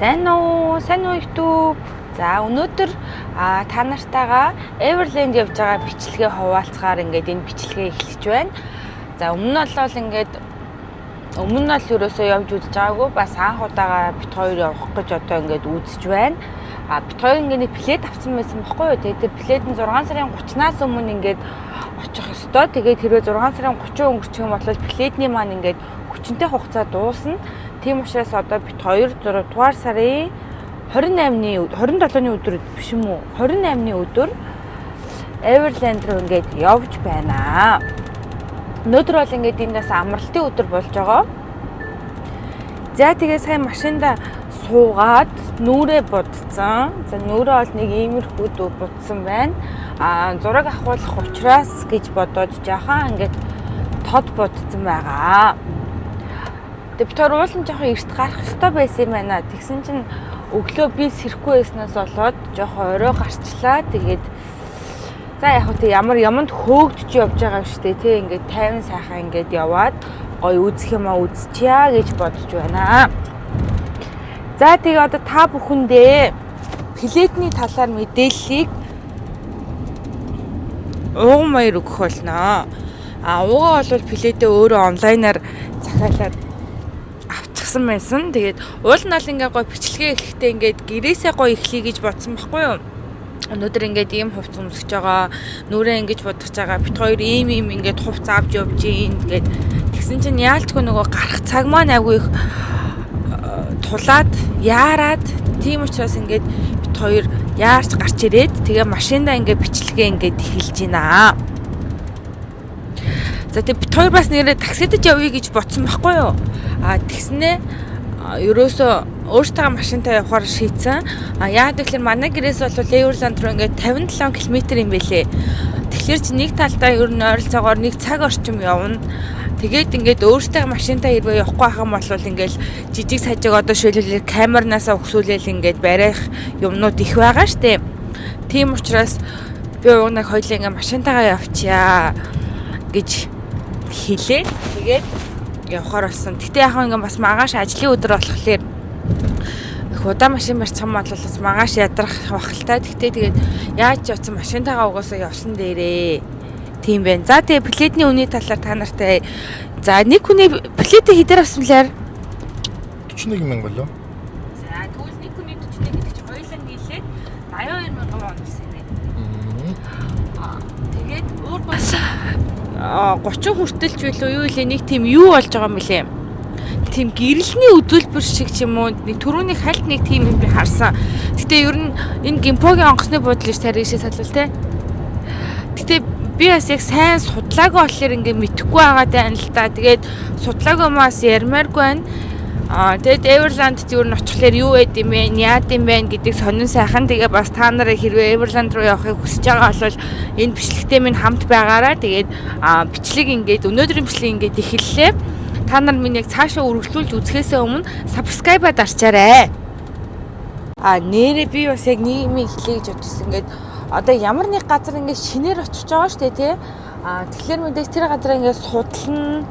Сайн уу YouTube. За өнөөдөр та нартайгаа Everland явж байгаа бичлэгээ хуваалцахаар ингээд энэ бичлэгээ эхэлж байна. За өмнө нь бол ерөөсөө явж үзэж байгаагүй, бас анх удаага бит хоёр явах гэж одоо ингээд үзэж байна. Бит хоёр ингээд нэг плед авсан байсан байхгүй юу? Тэгээд тэр плед нь 6 сарын 30-наас өмнө ингээд очих ёстой. Тэгээд хэрвээ 6 сарын 30 өнгөрчих юм бол пледний маань ингээд хүчинтэй хугацаа дуусна. Тийм учраас одоо бит 2 дугаар сарын 27-ны өдөр биш юм уу? 28-ны өдөр Everland руу ингээд явж байна. Өнөөдөр бол ингээд эндээс амралтын өдөр болж байгаа. За тэгээ сайн машинда суугаад нүрээ будсан. За нүрээ бол нэг иймэрхүү дүү будсан байна. Зураг авахулах учраас гэж бодоод жаахан ингээд тод будсан байгаа. Дэвтэр уулын жоохон эрт гарах ёстой байсан юм байна. Тэгсэн чинь өглөө би сэрэхгүй байснаас болоод жоохон орой гарчлаа. Тэгээд за яг хөө ямар яманд хөөгдөж явж байгаа юм шүү дээ. Тэ ингээд 50 сайхан ингээд яваад гоё үзэх юмаа үзчихье гэж бодож байна. За тэгээ одоо та бүхэндээ пледний талаар мэдээллийг угмаяр өгөх болно. Угаа бол пледээ өөрөө онлайнаар захиалаад авчихсан байсан. Тэгээд уул нь ингээ гоё бичлэгээ эхлэхдээ ингээд гэрээсээ гоё эхлэе гэж бодсон байхгүй юу? Өнөөдөр ингээд ийм хувц өмсөж байгаа, нүрээ ингэж бодож байгаа. Бит хоёр ийм ингээд хувц авч явж ийн гэд тэгсэн чинь яалтгүй нөгөө гарах цаг маань айгүй их тулаад яарад. Тийм учраас ингээд бит хоёр яарч гарч ирээд тэгээ машиндаа ингээд бичлэгээ ингээд эхэлж байна. За тэг бит хоёр бас нэрээ таксидж явъя гэж бодсон байхгүй юу? Тэгснээ ерөөсөө өөртөө машинтай явахаар шийдсэн. Яг тэгэхээр манай гэрээс бол Everland руу ингээд 57 км юм байлээ. Тэгэхээр чи нэг талдаа ер нь ойролцоогоор нэг цаг орчим явна. Тэгээд ингээд өөртөө машинтай хэрвээ явахгүй байх юм бол ингээд жижиг сажиг одоо шилжүүлээ камернаасаа өгсүүлээл ингээд барих юмнууд их байгаа штэ. Тийм учраас би уунаг хоёлаа ингээд машинтайгаа явчаа гэж хэлээ. Тэгээд явахаар болсон. Гэтэ яг ингээд бас магаш ажлын өдөр болохоор их удаа машин барьсан бол бас магаш ядрах бахалтай. Гэтэ тэгээд яаж ч явсан машинтайгаа угаасаа явсан дээрээ. Тийм байна. За тэгээ пледний үнийн талаар та нартай. За нэг хүний пледээ хэдээр авсан лээ? 41 мянга болоо. За тэгвэл нэг хүний 41 гэдэг чинь хоёулаа нийлээд 82 мянган вон гэсэн юм. Тэгээд өөр бас 30 хүртэлч билүү юу илээ нэг тийм юу болж байгаа юм бэлээ. Тийм гэрэлний үзүүлбэр шиг ч юм уу нэг түрүүний хальт нэг тийм юм би харсан. Гэтэ ер нь энэ гимпогийн онгоцны буудлын тарихшээ салвал те. Гэтэ би бас яг сайн судлаагүй болохоор ингээ мэдэхгүй байгаа даа л та. Тэгээд судлаагүй маас ярмааргүй байна. Тэгээд Everland юу н очихлаар юу байд юм бэ? Яад юм бэ гэдэг сонин сайхан. Тэгээ бас та нарыг хэрвээ Everland руу явахыг хүсэж байгаа бол энэ бичлэгтэй минь хамт байгаарай. Тэгээд бичлэг ингээд өнөөдрийн бичлэг ингээд эхэллээ. Та нар минь яг цаашаа үргэлжлүүлж үзэхээс өмнө subscribe-а дарчаарай. Нэрээ би бас яг нийгмийн эхлэе гэж бодсон. Ингээд одоо ямар нэг газар ингээд шинээр очиж байгаа шүү дээ тий. Тэгэхээр мэдээж тэр газар ингээд судална.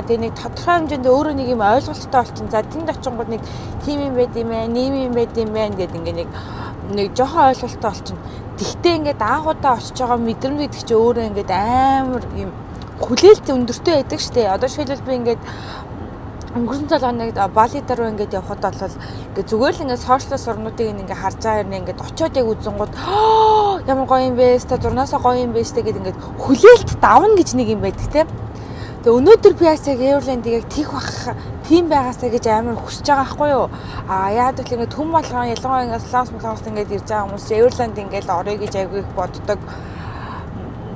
Тэгээ нэг тодорхой хэмжээнд өөрөө нэг юм ойлголттой болчихно. За тэнд очингууд нэг тим юм байд юм ээ, нэм юм байд юм байна гэдэг ингээд нэг жоохон ойлголттой болчихно. Тэгтээ ингээд аагуудаа очиж байгаа мэдрэмж гэдэг чинь өөрөө ингээд амар юм хүлээлт өндөртэй байдаг шүү дээ. Одоо шилбэл би ингээд өнгөрсөн 7 хоногт Бали дээр ингээд явхад бол ингээд зүгээр л ингээд сошиал сурнуудыг ингээд харж байгаа юм ингээд очиод яг үзэнгууд ямар гоё юм бэ? Ста зурнаасаа гоё юм бэ штэ гэдэг ингээд хүлээлт давна гэж нэг юм байдаг те. Тэгээ өнөөдөр би яг Everland-ийг яг тийх бах тийм байгаасаа гэж амар хүсэж байгаа байхгүй юу? Яагаад гэвэл ингээд түн болгон ялангуяа ингээд Солонгос ингээд ирж байгаа хүмүүс Everland ингээд орё гэж айгүй их боддог.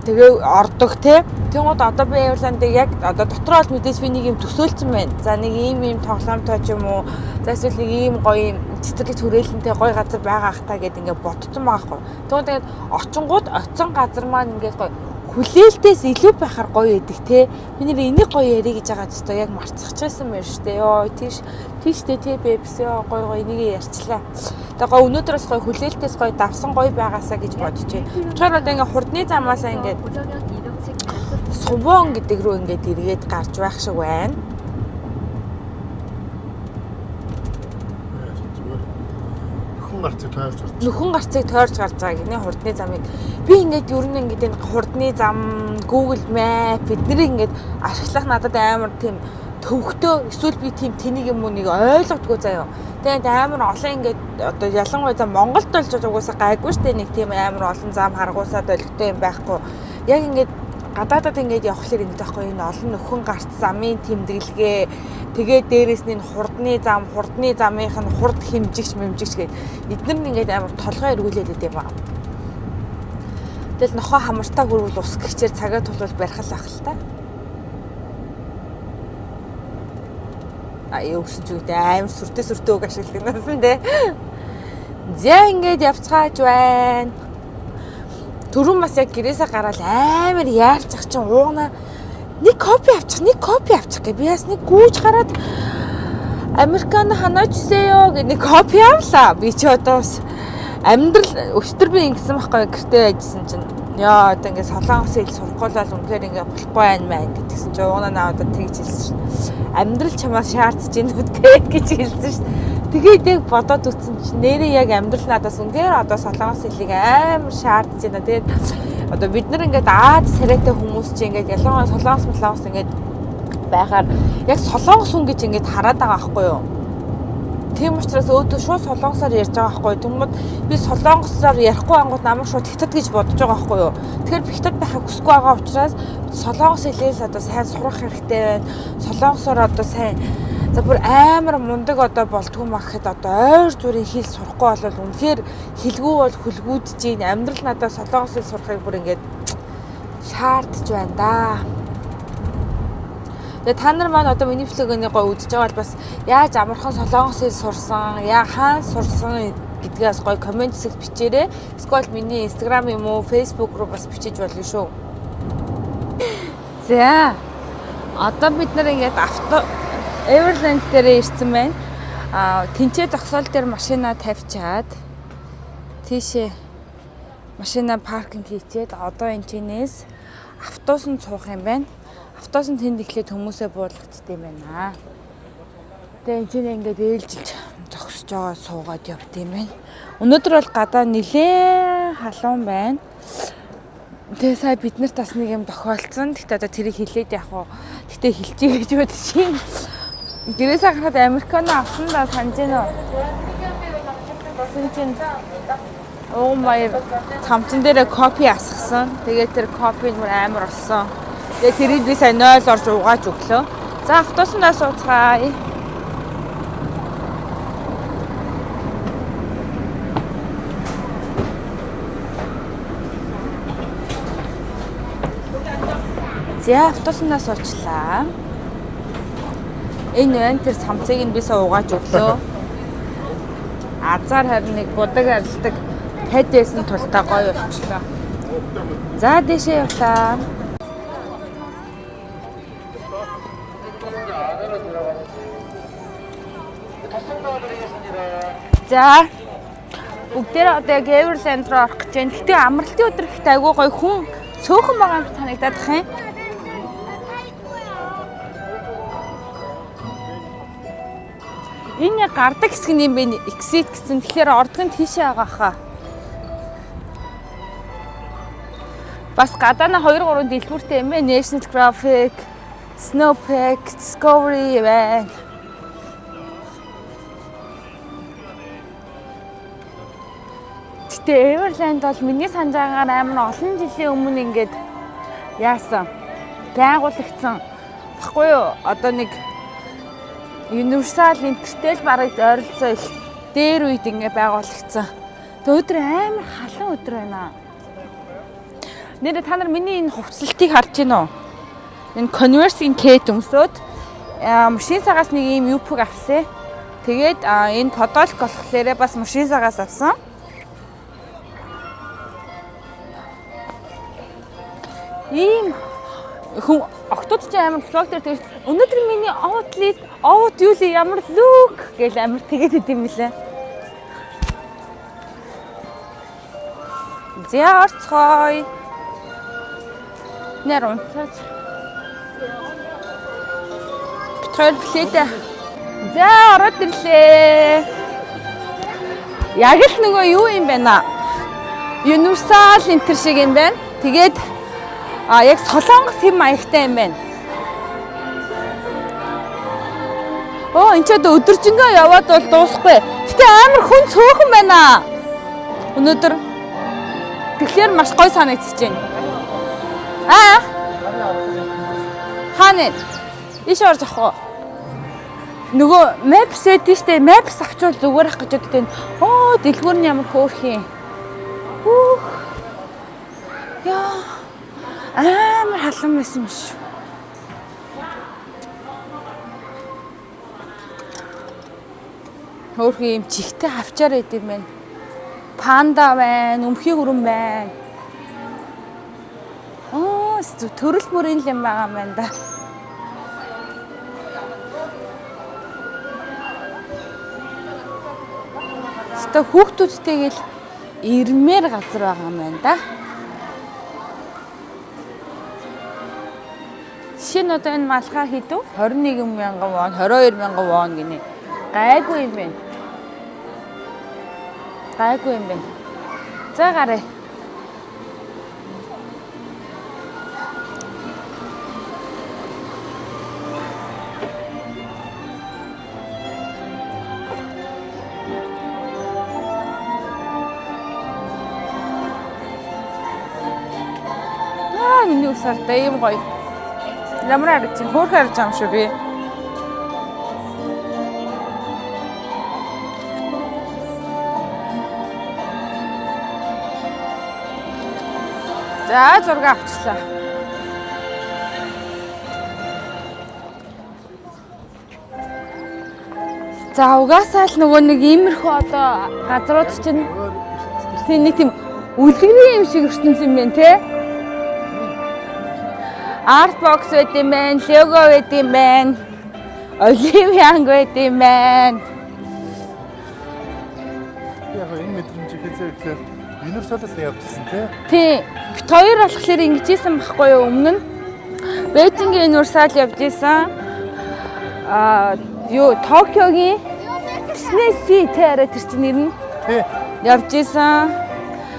Тэгээ ордог те. Тэгвэл одоо би Everland-ыг яг одоо дотроо бол мэдээж би нэг юм төсөөлсөн байна. За нэг ийм тоглоомтой ч юм уу. За эсвэл нэг ийм гоё юм цэцэрлэг төрөлнтэй гоё газар байгаа ах та гэд ингээд бодсон байгаа хгүй. Тэгээд очингууд оцсон газар маань ингээд гоё хүлээлтээс илүү байхаар гоё байдаг те. Би нэр энийг гоё ярих гэж байгаа ч яг марцчихсан байна шүү дээ. Йоо тийштэй те бэбс гоё энийг ярьчлаа. Тэгээ гоё өнөөдрөөс гоё хүлээлтээс гоё давсан гоё байгаасаа гэж бодож байна. Тэгэхээр одоо ингээд хурдны замаасаа ингээд Сувон гэдэг рүү ингээд эргээд гарч байх шиг байна. гарцыг тойрч гарч. Нөхөн гарцыг тойрч гарч байгаа гинэ хурдны замыг. Би ингээд ер нь ингээд энэ хурдны зам, Google Map бидний ингээд ашиглах надад амар тийм төвхтөө эсвэл би тийм тэнийг юм уу нэг ойлгодгүй заяа. Тэгээд амар олон ингээд одоо ялангуяа за Монголд болж угаасаа гайгүй штэ нэг тийм амар олон зам харгуусаад олигтой юм байхгүй. Яг ингээд гадаадад ингээд явхлаар ингэж байхгүй энэ олон нөхөн гарц замын тэмдэглэгээ тэгээд дээрэс нь хурдны замынх нь хурд хэмжигч гэдэг эдгээр нь ингээд амар толгой эргүүлээд идэв юм аа. Тэгэл нохоо хамартаа хөрвөл ус гихчээр цагаа тулвал барих л ах л та. Аюу гэсэн ч үгтэй амар сүртэй үг ашигладаг насан те. За ингээд явцгааж байна. Түрүүн бас яг гэрээсээ гараад амар яарчих чинь уугна. Нэг кофе авчих гэ. Би бас нэг гүүж гараад Американо ханаач өсөё гэх нэг кофе авлаа. Би ч одоо бас амьдрал өчтөр би ингэсэн байхгүй гэртээ байжсэн чинь. Яа одоо ингээд солонгос хэл сургуулаад үнэхээр ингээд болохгүй байна гэдгсэн чинь уугна надад тэгж хэлсэн шин. Амьдрал чамаас шаардж ийн үтгээ гэж хэлсэн шин. Тэгээд яг бодоод үтсэн чинь нэрээ яг амьдрал надаас үнээр одоо солонгос хэлийг амар шаардж байна. Тэгээд одоо бид нар ингээд Аз царайтай хүмүүс чинь ингээд ялангуяа солонгос ингээд байхаар яг солонгос хүн гэж ингээд хараад байгаа байхгүй юу? Тийм учраас өөдөө шууд солонгосоор ярьж байгаа байхгүй юу? Тэгмэд би солонгосоор ярихгүй ангууд намайг шууд хятад гэж бодож байгаа байхгүй юу? Тэгэхээр би хятад байхыг хүсэхгүй байгаа учраас солонгос хэлээс одоо сайн сурах хэрэгтэй байна. Солонгосоор одоо сайн за бүр амар мундаг одоо болдгоо мах гэхэд одоо ойр зүрийн хэл сурахгүй болвол үнэхээр хэлгүй бол хүлгүүдж ийн амьдрал надад солонгос хэл сурахыг бүр ингээд шаардж байна да. Тэгээ та нар маань одоо миний влогыг гой үзэж байгаа бол бас яаж амархан солонгос хэл сурсан, яа хаана сурсан гэдгээс гой комент хэсэгт бичээрэй. Эсвэл миний Instagram юм уу, Facebook руу бас бичиж болно шүү. За. Одоо бид нар ингээд Everland дээр ирсэн байна. Тэнцээ зогсоол дээр машина тавьчаад тийшээ машина паркинг хийчээд одоо энэ чинээс автобусанд суух юм байна. Автобусанд тэнд ихлээд хүмүүсээ буулгацдаг юм байна. Тэгээ энэ чинь ингээд ээлжилж зогсож байгаа суугаад явд юм байна. Өнөөдөр бол гадаа нэлээ халуун байна. Тэгээ сая бид нарт бас нэг юм тохиолдсон. Гэхдээ одоо тэрийг хэлээд яг уу. Гэтэ хэлчихье гэж бодчих. Гэрээсээ гараад Американо авсан да санаж байна уу? Синчин Баяр цамцан дээр кофе асгасан. Тэгээд тэр кофег мөр амар олсон. Тэгээд тэрийг би сая 0 орж угааж өглөө. За автобуснаас сууцгаая. За автобуснаас суучлаа. Энэ байна тэр цамцыг нь би сая угааж өглөө. Азар харин нэг будаг арилдаг хайдээсэн тултаа гоё болчихлоо. За дэшээ явлаа. За бүгдээ одоо Everland руу орох гэж байна. Гэтэ амралтын өдөр ихтэй айгүй гоё хүн цөөхөн байгаа юм санагдаад бах юм. Энэ гардаг хэсэг юм бэ? Exit гэсэн. Тэгэхээр ордог нь тийшээ байгаа хаа. Бас гадаана 2-3 дэлгүүртэй юм бэ? National Geographic, Snowpack, Discovery байна. Гэтэ Everland бол миний санаж байгаагаар амар олон жилийн өмнө ингээд яасан. Байгуулагдсан. Баггүй юу? Одоо нэг Universal Entertainment бараг ойролцоо их дээр үед ингэ байгуулагдсан. Тэгээ өдөр амар халуун өдөр байна. Нэрээ та нар миний энэ хувцлалтыг харж байна уу? Энэ Converse-ийн K өмсөд машин цагаас нэг ийм юпг авсан. Тэгээд энэ подолк болохоор бас машин цагаас авсан. Ийм хүн октод ч амар влог дээр тэгж өнөөдөр миний out юу л ямар лук гэж амар тэгээд идэм билээ. За орцгой. Нэр унтаж. Битгаар плэдэ. За ороод ирлээ. Яг л нөгөө юу юм байна? Universal Enter шиг юм байна. Тэгээд яг Солонгос хэм маягтай юм байна. Энд ч одоо өдөржингөө яваад бол дуусахгүй. Гэтэ амар хүн цөөхөн байна. Өнөөдөр тэгэхээр маш гоё санагдчихэж байна. Хаана? Иш орж авах уу? Нөгөө Maps эдэн штэ. Maps авчвал зүгээр ах гэж боддог. Дэлгүүр нь ямар хөөрхий. Яа. Амар халуун байсан юм шүү. Хөөрхий юм чихтэй хавчаар идэв юм байна. Панда байна, өмхий хүрэн байна. Төрөл бүрийн юм байгаа юм байна да. Хүүхдүүдтэйгэл ирмээр газар байгаа юм байна да. Жишээ нь одоо энэ малхаа хийдв 21,000 вон, 22,000 вон гинэ. Гайгүй юм байна. Гайгүй юм байна. За гараа. Миний усартай юм гоё. Ямар харагдаж байна? Хөөх харж байгаа юм шүү би. За зураг авчлаа. За угаасаа л нөгөө нэг иймэрхүү одоо газрууд чинь нэг тийм үлгэрийн юм шиг ертөнц юм байна те. Art box байт юм байна, logo байт юм байна. Оливианг байт юм байна. Яг энэ мэдрэмж хийzээ гэхээр Universal-аас явуулсан тий. Бид хоёр болохоор ингэж ийсэн байхгүй юу өмнө нь. Бээжингийн Universal явж ийсэн. Токиогийн Disney Sea тэр чинь нэр нь. Тий. Явж ийсэн.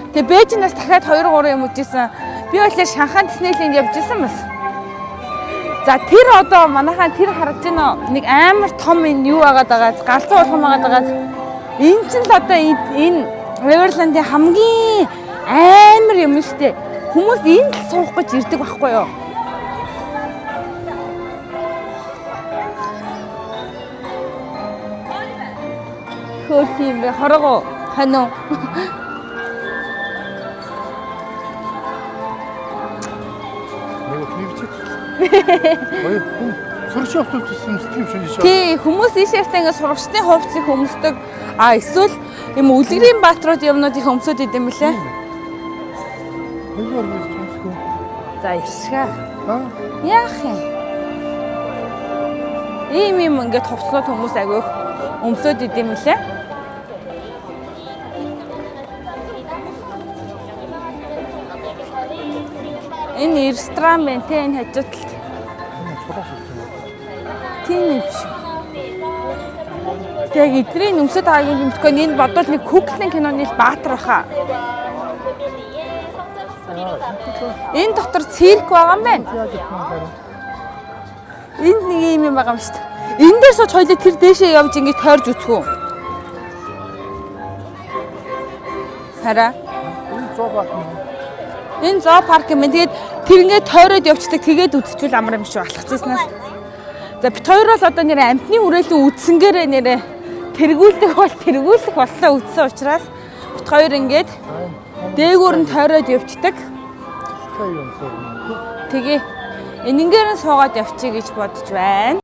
Тэгээ Бээжинээс дахиад 2-3 юм үзсэн. Би болохоор Шанхай Disneyland явж ийсэн бас. За тэр одоо манайхаа тэр харж байна нэг амар том энэ юу агаад байгаа галзуу болгон агаад байгаа. Энэ ч л одоо энэ Neverland-ийн хамгийн амар юм шүү дээ. Хүмүүс энд л суух гэж ирдэг байхгүй юу? Хөөх юм бэ? Хорого хань уу? Сурагчийн автобус өмсдөг юм шиг шээ. Тий, хүмүүс ийшээртэй ингээд сурагчдын хувцсыг өмсдөг. Эсвэл юм үлгэрийн баатрууд юмнуудыг өмсөд идэм билээ. За иршгээ. Яах юм? Ийм ингээд хувцлууд хүмүүс агиох өмсөд идэм билээ. Энэ ресторан байна те энэ хажууд л. Тийм биш. Яг эдний өмсөд байгаагийн гэмтгөө энэ бодвол нэг Хүүхлийн киноны баатар баха. Энэ дотор цирк байгаа юм байна. Энд нэг юм байгаа юм шүү дээ. Энэ дээр сууж хоёлаа тэр дээшээ явж ингэж тойрж үцгүү. Хараа. Энэ зоопарк юм. Тэгээд тэр ингээд тойроод явцдаг тэгээд үдчихвэл амар юм шиг алхацснаас. За бит хоёр бол одоо нэр амтны үрээлэн үдсэнгээрээ нэрэ тэргүүлэх боллоо үдсэн учраас бит хоёр ингээд дээгүүр нь тойроод явцдаг. Тэгээ энэнгээр нь суугаад явчих гэж бодож байна.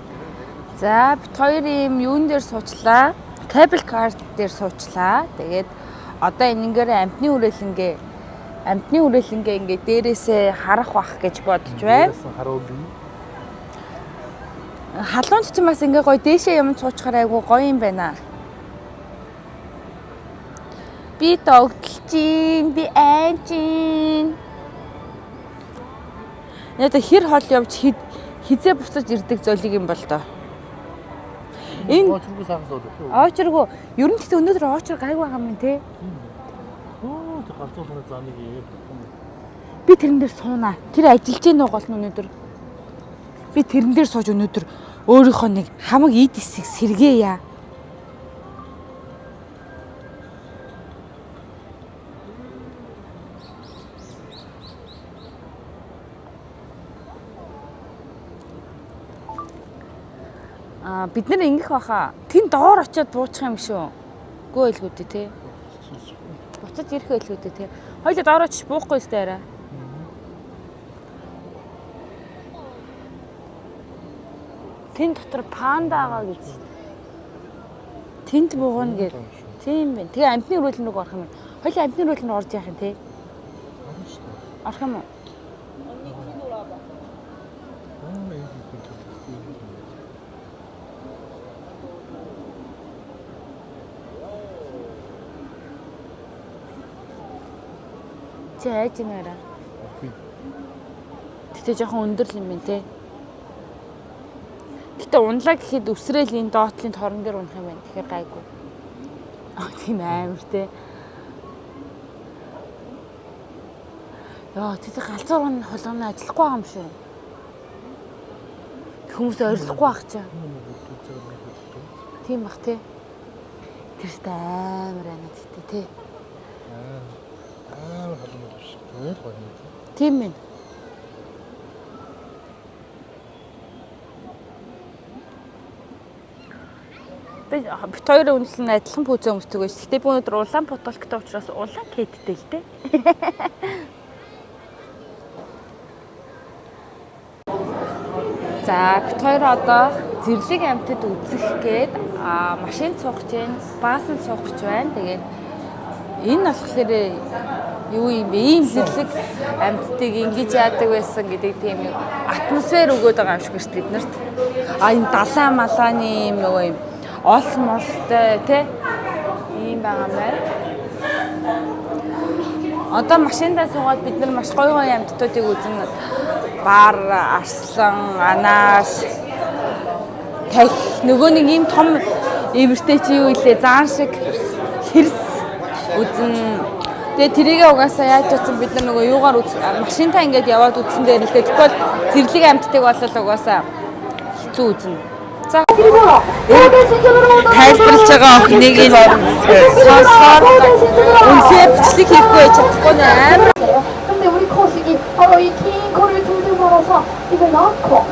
За бит хоёр юм юун дээр суучлаа? Cable car дээр суучлаа. Тэгээд одоо энэнгээр амтны үрээлэнгээ ингээд дээрээсээ харах бах гэж бодож байна. Халуунч ч бас ингээ гоё дээшээ юм цуучгаар айгу гоё юм байна. Би тогтолчин, би айчин. Яг хэр хол явж хизээ буцаж ирдэг золиг юм бол доо. Энэ очргүй сагсаад. очргүй. Ер нь гэхдээ өнөөдөр очр гайгүй байгаа юм те. Оо тэг галзуурны замыг ээ. Би тэрэн дээр суунаа. Тэр ажиллаж гин уу гол нь өнөөдөр. Би тэрэн дээр сууж өнөөдөр өөрийнхөө нэг хамаг ид эсийг сэргээе. Бид нэр ингэх баха. Тэн доор очиод буучих юм шүү. Гөө илгүүдээ те. Буцаж ирэх илгүүдээ те. Хоёул доор очиж буухгүй өстэй арай. Тэн дотор панда байгаа гэж. Тэнд буугна гэж. Тийм байна. Тэгээ амтны рүүл рүү орох юм. Хоёул амтны рүүл рүү орж яах юм те. Орох юм уу? Чи айж нэрэ. Тэгтээ жоохон өндөр юм байна те. Гэтэ унлаа гэхэд өсрөөл энэ доотлын торон дээр унах юм байна. Тэгэхээр гайгүй. Тийм амар те. Яа, тэр галзуурын холгоны ажиллахгүй байгаа юм шүү. Хүмүүс ойрлохгүй байх чаа. Тийм бах те. Тэрс амар анаа тэгтээ те. Тийм ээ. Бид хоёрын үнэлэн адилхан пүүзээ өмсдөг байж. Гэтэ би өнөөдөр улаан потолктой учраас улаан кэттэй л дээ. За, бид хоёр одоо зэрлэг амьтад үзэх гээд машин цугч байна, баасан цугч байна. Тэгээд энэ болохоор юу юм бэ? Ийм зэрлэг амьтдыг ингэж яадаг байсан гэдэг тийм юм атмосфер өгөөд байгаа юм шиг шүү дээ бид нарт. Энэ далайн малааны юм нөгөө юм олс мостой тий ийм байгаа юм байна. Одоо машиндаа суугаад бид нар маш гоё гоё амьтдуудыг үзнэ. Бар, арслан, анааш, тах нөгөө нэг ийм том ивэртэй чи юу илээ заан шиг хэрс үзнэ. Тэгээ тэрийгээ угаасаа яаж утсан бид нар нөгөө юугаар машинтаа ингээд яваад үтсэн дээр л дээ. Тэгвэл зэрлэг амьтдыг болол угаасаа хэцүү үзнэ. За тайлбарлаж байгаа охиныг нь сонсоод үнэхээр бичлэг хийхгүй чадахгүй нээр. 근데 우리 거식이 바로 이 긴 거리를 돌고 말아서 이걸 낳고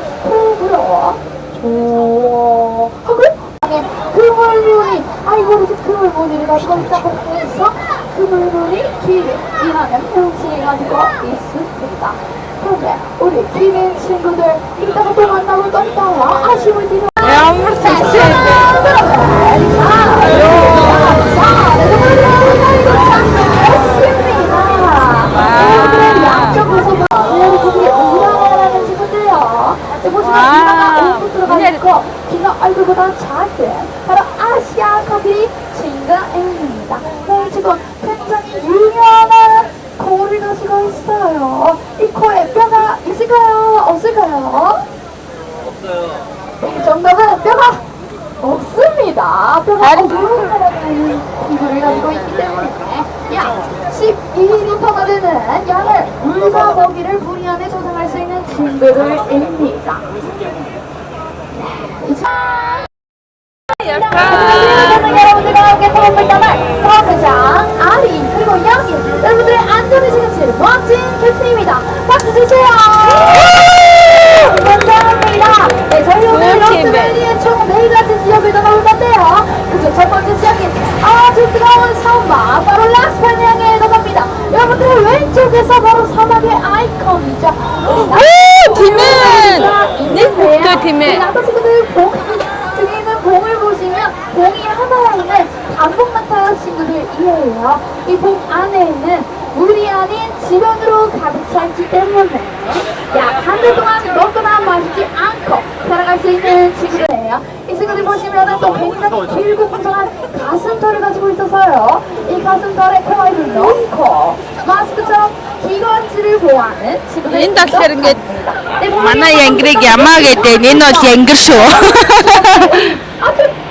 불어 하고 그물문이 아이고 이렇게 그물문이가 깜짝 있어 그물문이 길을 이하는 형식이 가지고 있습니다. 그런데 우리 기린 친구들 이따가 또 만나볼 겁니다. 아쉬움을 뒤로 ямар 비가 얼굴보다 작은 바로 아시아 커피 친구입니다. 네, 지금 굉장히 유명한 코를 가지고 있어요. 이 코에 뼈가 있을까요? 없을까요? 없어요. 정답은 뼈가 없습니다. 뼈가 없는 이거를 가지고 있기 때문에 약 12리터나 되는 양을 물과 먹이를 분리 안에 저장할 수 있는 친구들입니다. 여러분들과 함께 탑을 떠날 탑장 아리 그리고 여기 여러분들의 안전을 지키는 멋진 캡틴입니다. 박수 주세요. 감사합니다. 네, 저희 오늘 러스밸리의 총 4가지 지역을 떠나볼 건데요. 그중 첫 번째 지역인 아주 뜨거운 사막 바로 라스판 향에 떠납니다. 여러분들의 왼쪽에서 바로 사막의 아이콘이죠. 오, 팀은 네, 팀은 아까 친구들 등에 있는 봉을 보시면 봉이 하나에 있는 단봉 같아요 친구들이에요. 이 봉 안에는 물이 아닌 지면으로 가득 차있기 때문에 약 한 달 동안 먹거나 마시지 않고 살아갈 수 있는 친구들이에요. 이 친구들 보시면 또 굉장히 길고 풍성한 가슴털을 가지고 있어서요. 이 가슴털에 코아이를 넣고 마스크처럼 기관지를 보호하는 친구들. Энэ болохоор ингээд манай янгирыг ямаа гэдэг энэ бол янгир шүү.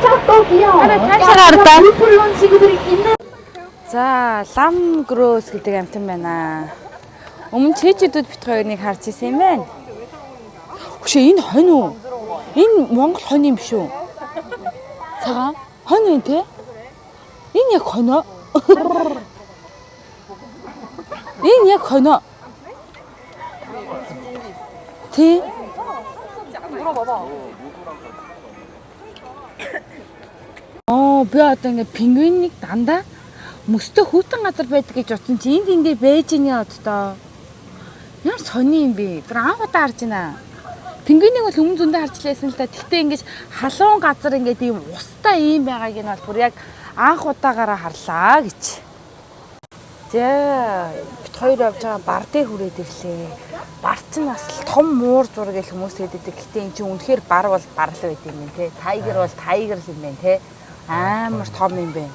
자, 귀여워. 찰쌀 물론 친구들이 있는. За, лам грөөс гэдэг амтан байна. Өмнө чийчүүдүүд бит хоёрыг харж ирсэн юм байна. Хөшөө энэ хонь уу? Энэ Монгол хонь юм биш үү? Цагаан хонь юм те? Энэ яг хонь. Энэ яг хонь. Тэ? Би одоо ингээ пингвинийг дандаа мөстө хүүтэн газар байдаг гэж утсан чи энд ингээ байж ийн оддоо. Ямар сони юм бэ? Тэр анх удаа харж байна. Пингвинийг бол өмнө зөндөө харж лээсэн л да. Тэгтээ ингээ халуун газар ингээ тийм устай юм байгааг нь бол бүр яг анх удаагаараа харлаа гэж. За бит хоёр явж байгаа бар дээр хүрээд ирлээ. Бар чинь бас том муур зураг гэх хүмүүс хэлдэг. Гэтэ эн чинь үнэхээр бар бол бар л байд юм те. Тайгер бол тайгер л юм байна те. Амар том юм байна.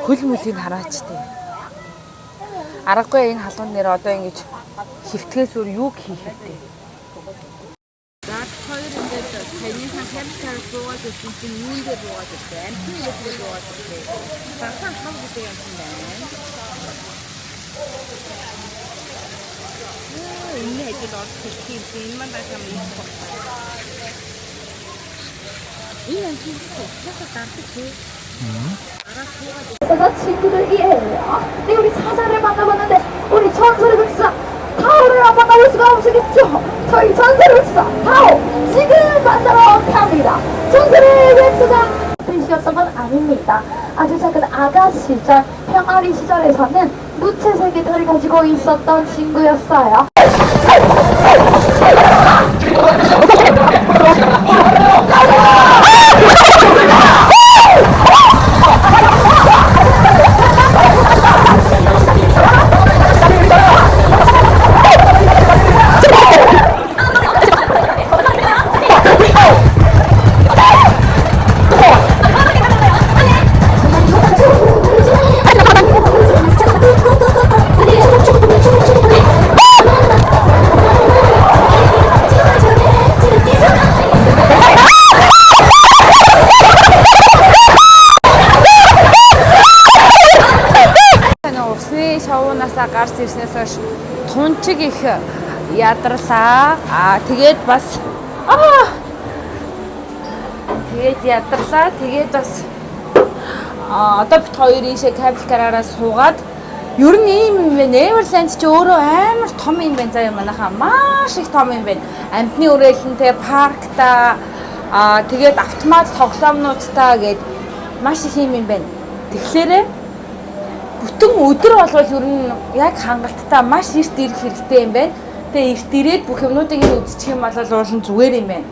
Хөл мөлийг хараач те. Аргагүй энэ халуун нэр одоо ингэж хөвтгээс өөр юу хийх вэ? За хоёр ингээд таньхан хэмтэр буугаад ирсэн чинь юундээ буугаад ирсэн. Амтны үгээр буугаад ирсэн. Багтаа хав гэдэг юм байна. Энэ ажил орчих тийм энэ маань байгаа юм байна. Энэ амтны үгээр дардаг тий. 제가 친구들이에요. 네, 우리 사자를 만나봤는데 우리 전설의 백사 타오를 만나볼 수가 없으겠죠. 저희 전설의 백사 타오 지금 만나러 갑니다. 전설의 백사가 시였던 건 아닙니다. 아주 작은 아가 시절, 평아리 시절에서는 무채색 깃털을 가지고 있었던 친구였어요. Шоунасаа гарч ирснээс хойш тунчиг их ядарлаа. Тэгээд бас тэгээд бас одоо бит хоёр ийшээ кабель караараа суугаад ер нь ийм юм байна. Neverland ч өөрөө амар том юм байна заа юм манайхаа. Маш их том юм байна. Амтны үрээлэнтэй паркта тэгээд автомат тоглоомнуудтай гээд маш их юм байна. Тэгэхээр бүтэн өдөр болгол ер нь яг хангалттай маш эрт ирэх хэрэгтэй юм байна. Тэгээ эрт ирээд бүх юмнуудыг үзчих юм бол уулын зүгээр юм байна.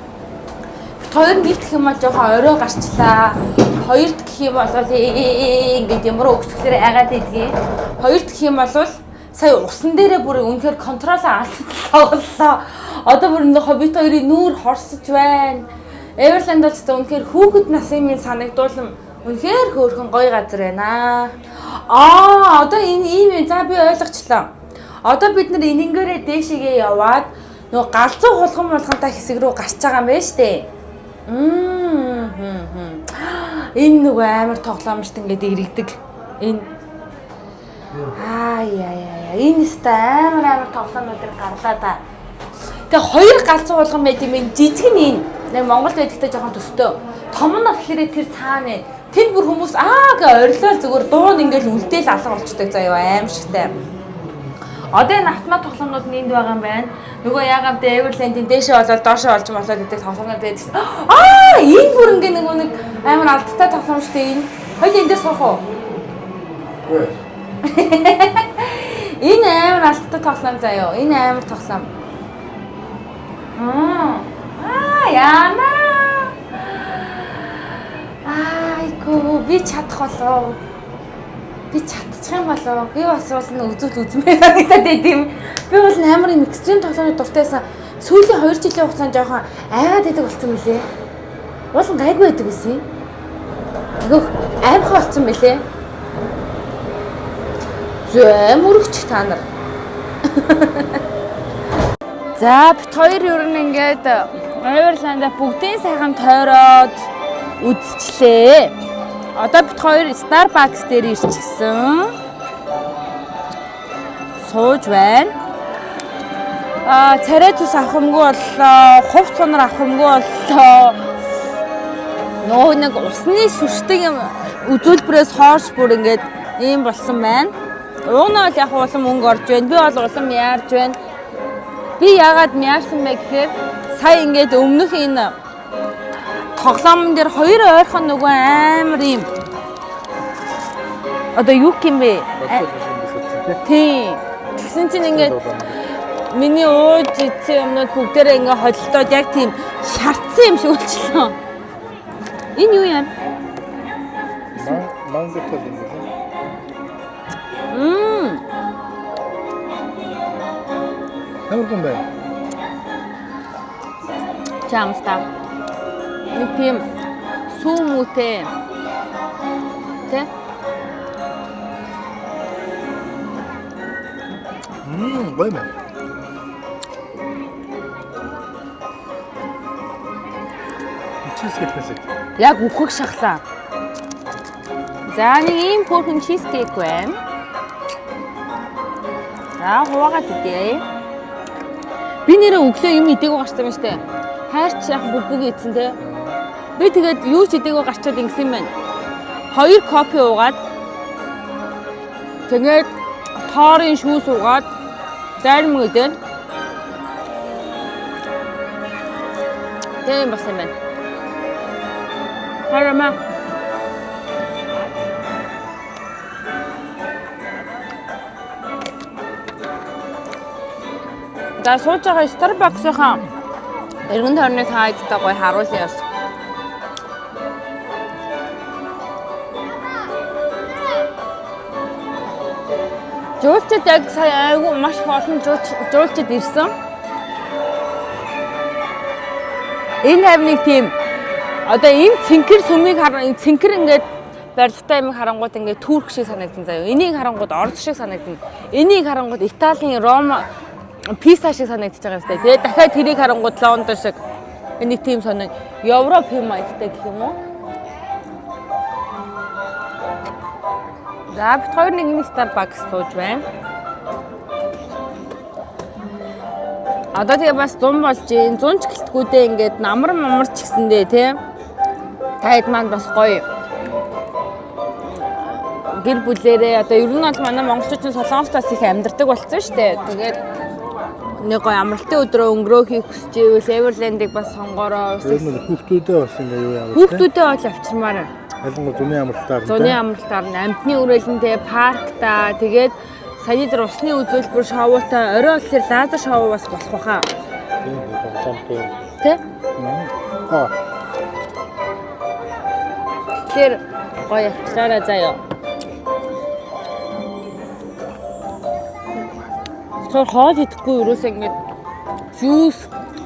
Бит хоёр нэгдэх юм бол жоохон орой гарчлаа. Хоёрт гэх юм бол ингээд ямар өгсгөлээр айгаад идэгий. Хоёрт гэх юм бол сая усан дээрээ бүр үнэхээр контрол алдсан. Одоо бүр бит хоёрын нүүр хорсож байна. Everland бол зөв үнэхээр хүүхэд насын минь санагдуулсан үнэхээр хөөрхөн гоё газар байна. Одоо энэ ийм за би ойлгочлаа. Одоо бид нар энэнгээрээ дээшээгээ яваад нөгөө галзуу хулгамтай хэсэг рүү гарч байгаа юм байна штэ. Энэ нөгөө амар тоглоомжт ингээд иргэдэг. Энэ энэ ста амар тоглоомнуудыг гарлаа да. Тэгээ хоёр галзуу хулгам байт юм жижиг нь энэ. Нэг Монголд байдагтай жоохон төстэй. Том нь болохоор тэр цаана тэнд бүр хүмүүс гээ орилоо зүгээр дуун ингээл үлдээл алга болчдаг заяа аим шигтэй. Одоо энэ автомат тоглоомнууд нь энд байгаа юм байна. Нөгөө яагаад Everland-ийн дээшээ болоод доошоо олж болоод гэдэг тоглоомнууд байдаг. Энэ бүр ингээ нэг амар алдтай тоглоом шүү дээ энэ. Хоёул энэ дээр суух уу? Энэ амар алдтай тоглоом заяа. Энэ амар тоглоом. Яна. Айгу би чадах болоо. Би чадчих юм болоо. Би бас бол үзүүл үзмээр санагдаад байд. Би бол амар юм экстрим тоглоомны дуртайсан. Сүүлийн 2 жилийн хугацаанд жоохон айгаад байдаг болсон мөлий. Уулын гайгүй байдаг гэсэн. Айгу аимхай болсон мөлий. Зөө мөрөгч та нар. За бит хоёр ер нь ингээд Everland бүгдийн сайхан тойроод үзчихлээ. Одоо бид хоёр Starbucks дээр ирчихсэн. Сууж байна. Царай цус авахымгүй боллоо. Хувц сонор авахымгүй боллоо. Нөө нэг усны сүршдэг юм үзүүлбэрээс хойш бүр ингээд ийм болсон байна. Уунаа бол яг улам мөнгө орж байна. Би бол улам яарж байна. Би яагаад яарсан бэ гэхээр сая ингээд өмнөх энэ тоглоомн дээр хоёр ойрхон нөгөө амар юм. Одоо юу юм бэ? Тийм. Тэгсэн чинь ингээд миний ууж идсэн юмнууд бүгдээрээ ингээ холилдоод яг тийм шартсан юм шиг болчихлоо. Энэ юу юм? Манго тал юм байна. Ямар байна? Чамстаа. Нэг тийм сүүмүүтэй. Тэ? Гоё байна. Чизкейк мэсэг. Яг үхэх шахлаа. За нэг ийм пүүрхэн чизкейк байна. За хуваагаад идээ. Би нэрээ өглөө юм идээгөө гарчсан юм штэ. Хайрч яг бүгбүг ийдсэн те. Би тэгээд юу ч идээгөө гарчаад ингэсэн юм байна. 2 кофе уугаад тэгээд тоорын шүүс уугаад зарим идээд тийм бас юм байна. Харама. За сууж байгаа Starbucks-ийн эргэн тойрны таайдтай гоё харуулъя яс. Жуулчид яг сая айгүй маш олон жуулчид ирсэн. Энэ хавныг тийм одоо энэ цэнхэр сүмийг цэнхэр ингээд барилгатай юм харангууд ингээд турк шиг санагдсан заяа. Энийг харангууд орос шиг санагдана. Энийг харангууд Италийн Рома Писа шиг санагдаж байгаа юм тест. Тэгээд дахиад тэрийг харангууд Лондон шиг нэг тийм сонин Европ юм аягтай гэх юм уу? За бид хоёр нэг Starbucks сууж байна. Одоо тэгээ бас 100 болж гин 100 ч гэлтгүүдээ ингээд намар ч гисэндээ тий. Таад маань бас гоё гэр бүлэрээ одоо ер нь бол манай монголчууд солонгостоос их амьдардаг болсон шүү дээ. Тэгээд нэг гоё амралтын өдрөө өнгөрөөхийг хүсэж ивэл Everland-ыг бас сонгороо. Хүүхдүүдээ бас ингээ юу яагаад. Хүүхдүүдээ бол авчирмаар. Ялангуяа зуны амралтаар. Зуны амралтаар амтны үрэлэнтэй паркта тэгээд саяны дээр усны үзүүлбэр шоутай орой болсоор лазер шоу бас болох байхаа. Тэ? Тэр гоё авчираа заяа. Тэр хоол идэхгүй юус ингэж жуус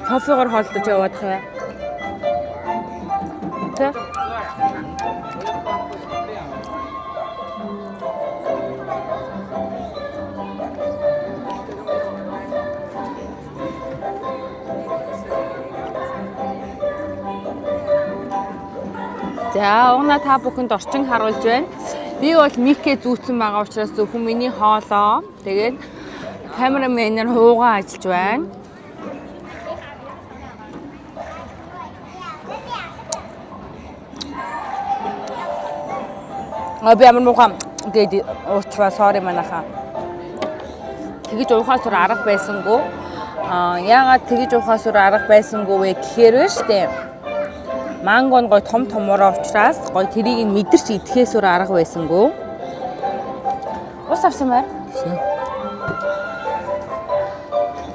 кофегаар хоолдож яваад хаа. Тэ? За угнаа та бүхэнд орчин харуулж байна. Би бол микээ зүүцсэн байгаа учраас зөвхөн миний хоолоо. Тэгээд камерамэнээр хуугаа ажиллаж байна. Би ямар муухай гээд уучваа sorry манайхаа. Тэгэж уухаас өөр арга байсангүй. Яагаад тэгэж уухаас өөр арга байсангүй вэ гэхээр вэ штэ. Мангон гой том томороо учраас гой тэрийг мэдэрч идэхээс өөр арга байсангүй. Ус авсан байна.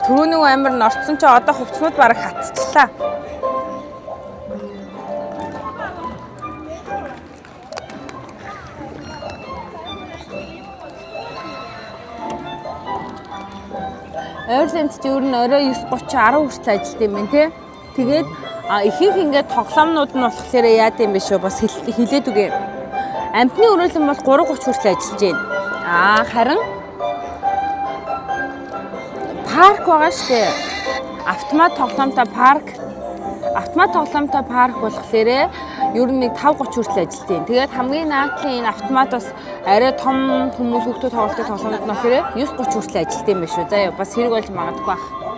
Түрүүний амир норцсон чи одоо хувцснууд бараг хатчихлаа. Everland ч өөр нь орой 9:30 10 хүртэл ажилладаг юм байна тий. Тэгээд ихэнх ингээд тоглоомнууд нь болохоор яад юм биш үү бас хэлээд үгүй. Амтны өрөөлөн бол 3:30 хүртэл ажиллаж байна. Харин парк байгаа штэ. Автомат тоглоомтой парк. Автомат тоглоомтой парк болохоор ер нь нэг 5:30 хүртэл ажилтیں۔ Тэгээд хамгийн наадлын энэ автомат бас арай том хүмүүс хүүхдүүд тоглолтын тоглоомд нь болохоор 9:30 хүртэл ажилтیں юм биш үү. За яа бас хэрэг болж магадгүй бах.